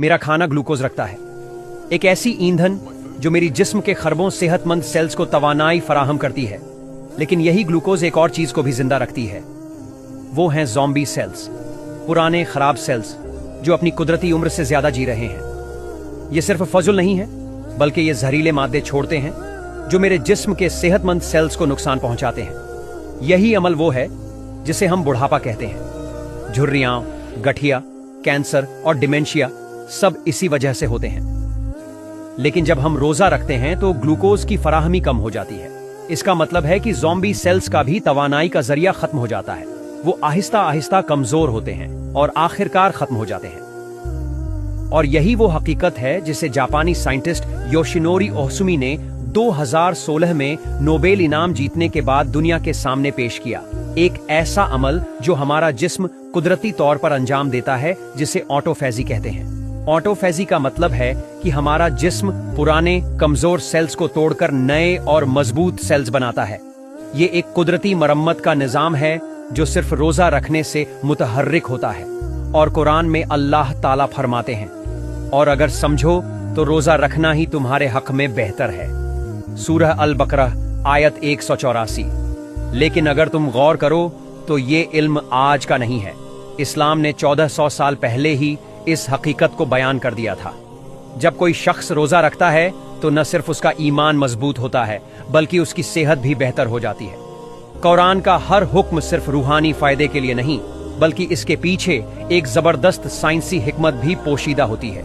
मेरा खाना ग्लूकोज रखता है, एक ऐसी ईंधन जो मेरी जिस्म के खरबों सेहतमंद सेल्स को तवानाई फराहम करती है। लेकिन यही ग्लूकोज एक और चीज को भी जिंदा रखती है, वो हैं ज़ॉम्बी सेल्स, पुराने खराब सेल्स जो अपनी कुदरती उम्र से ज्यादा जी रहे हैं। ये सिर्फ फजुल नहीं है, बल्कि ये जहरीले मादे छोड़ते हैं जो मेरे जिस्म के सेहतमंद सेल्स को नुकसान पहुंचाते हैं। यही अमल वो है जिसे हम बुढ़ापा कहते हैं। झुर्रियां, गठिया, कैंसर और डिमेंशिया सब इसी वजह से होते हैं। लेकिन जब हम रोजा रखते हैं तो ग्लूकोज की फराहमी कम हो जाती है। इसका मतलब है कि ज़ॉम्बी सेल्स का भी तवानाई का जरिया खत्म हो जाता है। वो आहिस्ता आहिस्ता कमजोर होते हैं और आखिरकार खत्म हो जाते हैं। और यही वो हकीकत है जिसे जापानी साइंटिस्ट योशिनोरी ओहसुमी ने 2016 में नोबेल इनाम जीतने के बाद दुनिया के सामने पेश किया। एक ऐसा अमल जो हमारा जिस्म कुदरती तौर पर अंजाम देता है, जिसे ऑटोफेजी कहते हैं। ऑटोफेजी का मतलब है कि हमारा जिस्म पुराने कमजोर सेल्स को तोड़कर नए और मजबूत सेल्स बनाता है। ये एक कुदरती मरम्मत का निजाम है जो सिर्फ रोजा रखने से मुतहर्रिक होता है। और कुरान में अल्लाह ताला फरमाते हैं, और अगर समझो तो रोजा रखना ही तुम्हारे हक में बेहतर है। सूरह अल बकरा आयत 184। लेकिन अगर तुम गौर करो तो ये इल्म आज का नहीं है। इस्लाम ने 1400 साल पहले ही इस हकीकत को बयान कर दिया था। जब कोई शख्स रोजा रखता है तो न सिर्फ उसका ईमान मजबूत होता है, बल्कि उसकी सेहत भी बेहतर हो जाती है। कुरान का हर हुक्म सिर्फ रूहानी फायदे के लिए नहीं, बल्कि इसके पीछे एक जबरदस्त साइंसी हिकमत भी पोशीदा होती है।